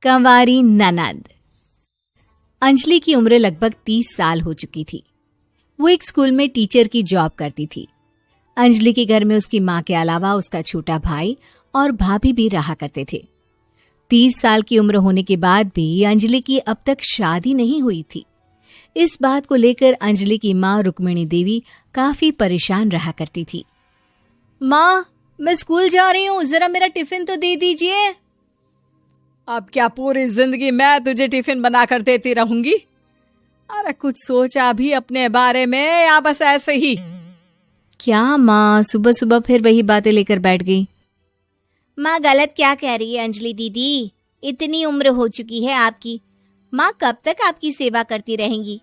कंवारी ननद। अंजलि की उम्र लगभग 30 साल हो चुकी थी। वो एक स्कूल में टीचर की जॉब करती थी। अंजलि के घर में उसकी माँ के अलावा उसका छोटा भाई और भाभी भी रहा करते थे। 30 साल की उम्र होने के बाद भी अंजलि की अब तक शादी नहीं हुई थी। इस बात को लेकर अंजलि की माँ रुक्मिणी देवी काफी परेशान रहा करती थी। माँ, मैं स्कूल जा रही हूँ, जरा मेरा टिफिन तो दे दीजिए। अब क्या पूरी जिंदगी मैं तुझे टिफिन बनाकर देती रहूंगी? अरे कुछ सोचा भी अपने बारे में या बस ऐसे ही? क्या माँ, सुबह सुबह फिर वही बातें लेकर बैठ गई। माँ गलत क्या कह रही है अंजलि दीदी? इतनी उम्र हो चुकी है आपकी, माँ कब तक आपकी सेवा करती रहेंगी?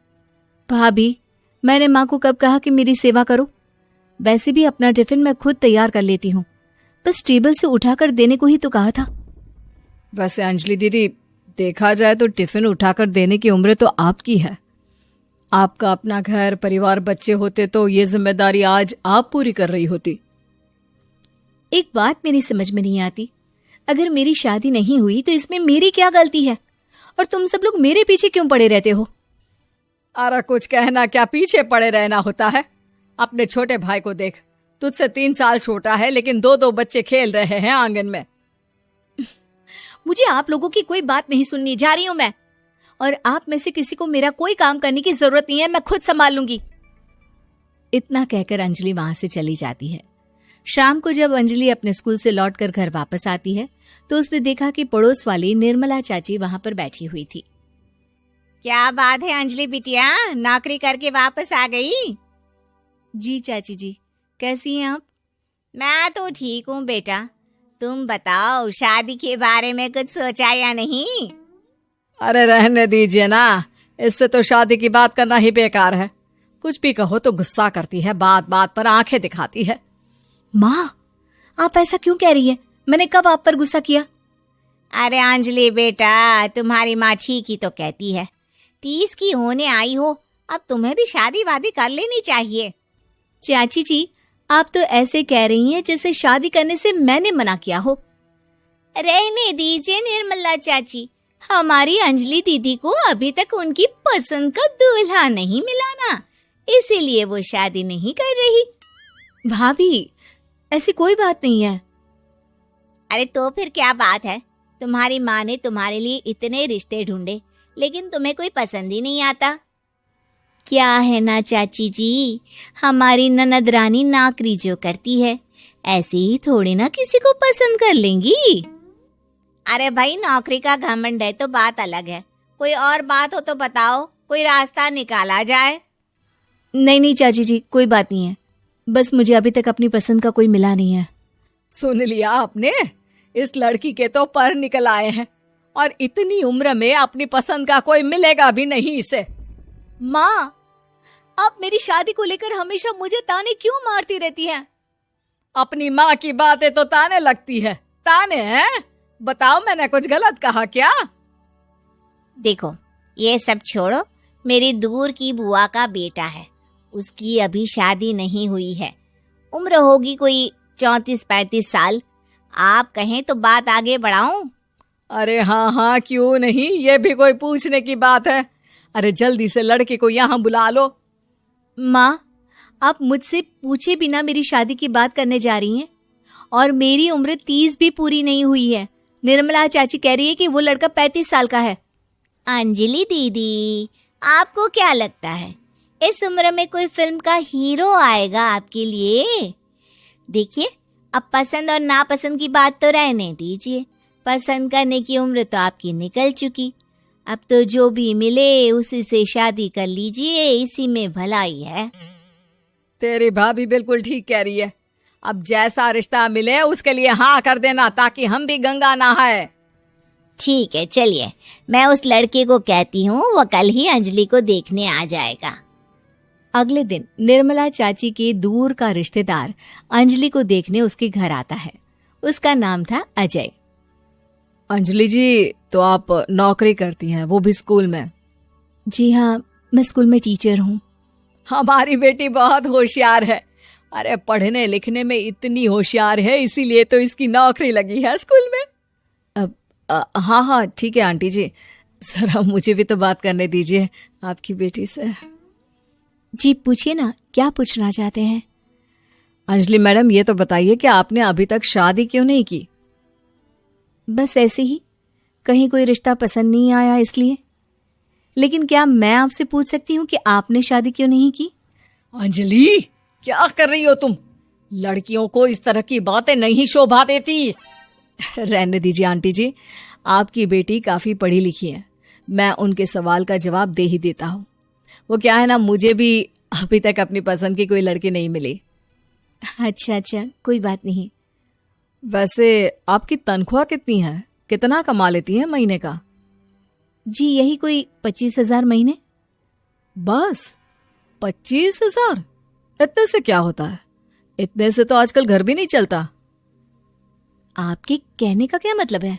भाभी, मैंने माँ को कब कहा कि मेरी सेवा करो? वैसे भी अपना टिफिन मैं खुद तैयार कर लेती हूँ, बस टेबल से उठाकर देने को ही तो कहा था। वैसे अंजलि दीदी, देखा जाए तो टिफिन उठाकर देने की उम्र तो आपकी है। आपका अपना घर परिवार बच्चे होते तो ये जिम्मेदारी आज आप पूरी कर रही होती। एक बात मेरी समझ में नहीं आती, अगर मेरी शादी नहीं हुई तो इसमें मेरी क्या गलती है और तुम सब लोग मेरे पीछे क्यों पड़े रहते हो? अरे कुछ कहना क्या पीछे पड़े रहना होता है? अपने छोटे भाई को देख, तुझसे 3 साल छोटा है लेकिन 2 बच्चे खेल रहे हैं आंगन में। मुझे आप लोगों की कोई बात नहीं सुननी, जा रही हूं मैं। और आप में से किसी को मेरा कोई काम करने की जरूरत नहीं है, मैं खुद संभाल लूंगी। इतना कहकर अंजलि वहां से चली जाती है। शाम को जब अंजलि अपने स्कूल से लौटकर घर वापस आती है तो उसने देखा कि पड़ोस वाली निर्मला चाची वहां पर बैठी हुई थी। क्या बात है अंजलि बिटिया, नौकरी करके वापस आ गई? जी चाची जी, कैसी हैं आप? मैं तो ठीक हूँ बेटा, तुम बताओ शादी के बारे में कुछ सोचा या नहीं? अरे रहने दीजिए ना, इससे तो शादी की बात करना ही बेकार है। कुछ भी कहो तो गुस्सा करती है, बात बात पर आंखें दिखाती है। माँ, आप ऐसा क्यों कह रही है? मैंने कब आप पर गुस्सा किया? अरे अंजलि बेटा, तुम्हारी माँ ठीक ही तो कहती है। 30 की होने आई हो, अब तुम्हें भी शादी वादी कर लेनी चाहिए। चाची जी, आप तो ऐसे कह रही हैं जैसे शादी करने से मैंने मना किया हो। रहने दीजिए निर्मला चाची, हमारी अंजलि दीदी को अभी तक उनकी पसंद का दूल्हा नहीं मिला ना, इसीलिए वो शादी नहीं कर रही। भाभी, ऐसी कोई बात नहीं है। अरे तो फिर क्या बात है? तुम्हारी माँ ने तुम्हारे लिए इतने रिश्ते ढूंढे लेकिन तुम्हें कोई पसंद ही नहीं आता। क्या है ना चाची जी, हमारी ननद रानी नौकरी जो करती है ऐसे ही थोड़ी ना किसी को पसंद कर लेंगी। अरे भाई, नौकरी का घमंड है तो बात अलग है, कोई और बात हो तो बताओ, कोई रास्ता निकाला जाए। नहीं चाची जी, कोई बात नहीं है, बस मुझे अभी तक अपनी पसंद का कोई मिला नहीं है। सुन लिया आपने, इस लड़की के तो पर निकल आए हैं और इतनी उम्र में अपनी पसंद का कोई मिलेगा भी नहीं इसे। माँ, आप मेरी शादी को लेकर हमेशा मुझे ताने क्यों मारती रहती हैं? अपनी माँ की बातें तो ताने लगती है। ताने हैं? बताओ, मैंने कुछ गलत कहा क्या? देखो, ये सब छोड़ो, मेरी दूर की बुआ का बेटा है, उसकी अभी शादी नहीं हुई है, उम्र होगी कोई 34-35 साल। आप कहें तो बात आगे बढ़ाऊं? अरे हाँ, क्यों नहीं, ये भी कोई पूछने की बात है। अरे जल्दी से लड़के को यहाँ बुला लो। माँ, आप मुझसे पूछे बिना मेरी शादी की बात करने जा रही हैं और मेरी उम्र 30 भी पूरी नहीं हुई है। निर्मला चाची कह रही है कि वो लड़का 35 साल का है। अंजलि दीदी, आपको क्या लगता है इस उम्र में कोई फिल्म का हीरो आएगा आपके लिए? देखिए, अब पसंद और नापसंद की बात तो रहने दीजिए, पसंद करने की उम्र तो आपकी निकल चुकी। अब तो जो भी मिले उसी से शादी कर लीजिए, इसी में भलाई है। तेरी भाभी बिल्कुल ठीक कह रही है। अब जैसा रिश्ता मिले उसके लिए हाँ कर देना, ताकि हम भी गंगा नहाए। ठीक है, चलिए मैं उस लड़के को कहती हूँ, वो कल ही अंजलि को देखने आ जाएगा। अगले दिन निर्मला चाची के दूर का रिश्तेदार अंजलि को देखने उसके घर आता है। उसका नाम था अजय। अंजलि जी, तो आप नौकरी करती हैं, वो भी स्कूल में? जी हाँ, मैं स्कूल में टीचर हूँ। हमारी बेटी बहुत होशियार है। अरे पढ़ने लिखने में इतनी होशियार है, इसीलिए तो इसकी नौकरी लगी है स्कूल में। अब हाँ हाँ ठीक है आंटी जी, जरा मुझे भी तो बात करने दीजिए आपकी बेटी से। जी पूछिए ना, क्या पूछना चाहते हैं? अंजलि मैडम, ये तो बताइए कि आपने अभी तक शादी क्यों नहीं की? बस ऐसे ही, कहीं कोई रिश्ता पसंद नहीं आया इसलिए। लेकिन क्या मैं आपसे पूछ सकती हूँ कि आपने शादी क्यों नहीं की? अंजलि, क्या कर रही हो तुम? लड़कियों को इस तरह की बातें नहीं शोभा देती। रहने दीजिए आंटी जी, आपकी बेटी काफी पढ़ी लिखी है, मैं उनके सवाल का जवाब दे ही देता हूँ। वो क्या है ना, मुझे भी अभी तक अपनी पसंद की कोई लड़की नहीं मिली। अच्छा अच्छा, कोई बात नहीं। वैसे आपकी तनख्वाह कितनी है? कितना कमा लेती है महीने का? जी यही कोई 25,000 महीने। बस 25,000? इतने से क्या होता है? इतने से तो आजकल घर भी नहीं चलता। आपके कहने का क्या मतलब है?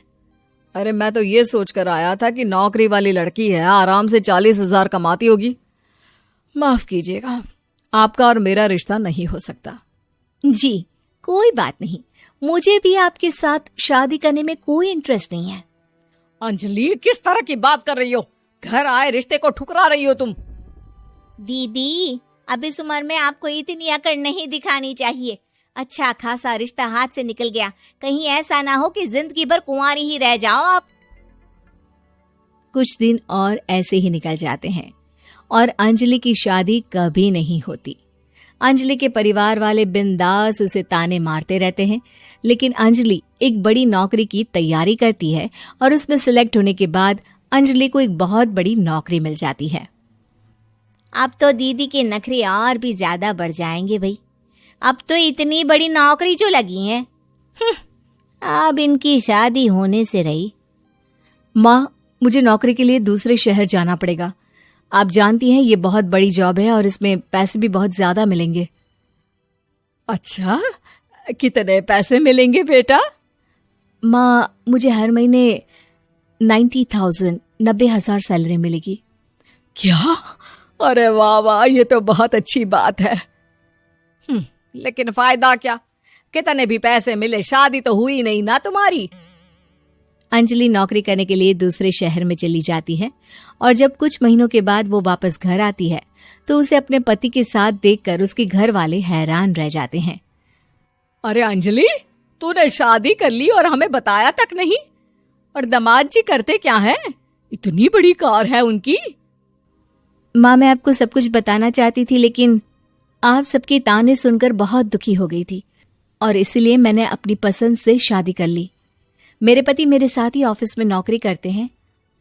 अरे मैं तो ये सोच कर आया था कि नौकरी वाली लड़की है, आराम से 40,000 कमाती होगी। माफ कीजिएगा, आपका और मेरा रिश्ता नहीं हो सकता। जी कोई बात नहीं, मुझे भी आपके साथ शादी करने में कोई इंटरेस्ट नहीं है। अंजलि, किस तरह की बात कर रही हो? घर आए रिश्ते को ठुकरा रही हो तुम। दीदी, अब इस उम्र में आपको इतनी अकड़ नहीं दिखानी चाहिए। अच्छा खासा रिश्ता हाथ से निकल गया, कहीं ऐसा ना हो कि जिंदगी भर कुंवारी ही रह जाओ आप। कुछ दिन और ऐसे ही निकल जाते हैं और अंजलि की शादी कभी नहीं होती। अंजलि के परिवार वाले बिंदास उसे ताने मारते रहते हैं, लेकिन अंजलि एक बड़ी नौकरी की तैयारी करती है और उसमें सिलेक्ट होने के बाद अंजलि को एक बहुत बड़ी नौकरी मिल जाती है। अब तो दीदी के नखरे और भी ज्यादा बढ़ जाएंगे भाई, अब तो इतनी बड़ी नौकरी जो लगी है, अब इनकी शादी होने से रही। माँ, मुझे नौकरी के लिए दूसरे शहर जाना पड़ेगा। आप जानती हैं ये बहुत बड़ी जॉब है और इसमें पैसे भी बहुत ज्यादा मिलेंगे। अच्छा, कितने पैसे मिलेंगे बेटा? माँ, मुझे हर महीने 90,000 सैलरी मिलेगी। क्या? अरे वाह वाह, ये तो बहुत अच्छी बात है। लेकिन फायदा क्या? कितने भी पैसे मिले, शादी तो हुई नहीं ना तुम्हारी। अंजलि नौकरी करने के लिए दूसरे शहर में चली जाती है और जब कुछ महीनों के बाद वो वापस घर आती है तो उसे अपने पति के साथ देखकर उसके घर वाले हैरान रह जाते हैं। अरे अंजलि, तूने शादी कर ली और हमें बताया तक नहीं। और दामाद जी करते क्या हैं? इतनी बड़ी कार है उनकी। माँ, मैं आपको सब कुछ बताना चाहती थी, लेकिन आप सबके ताने सुनकर बहुत दुखी हो गई थी और इसीलिए मैंने अपनी पसंद से शादी कर ली। मेरे पति मेरे साथ ही ऑफिस में नौकरी करते हैं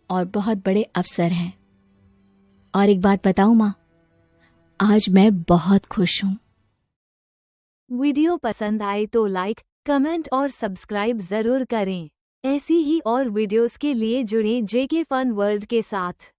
और बहुत बड़े अफसर हैं। और एक बात बताऊं माँ, आज मैं बहुत खुश हूँ। वीडियो पसंद आए तो लाइक, कमेंट और सब्सक्राइब जरूर करें। ऐसी ही और वीडियोस के लिए जुड़ें जेके फन वर्ल्ड के साथ।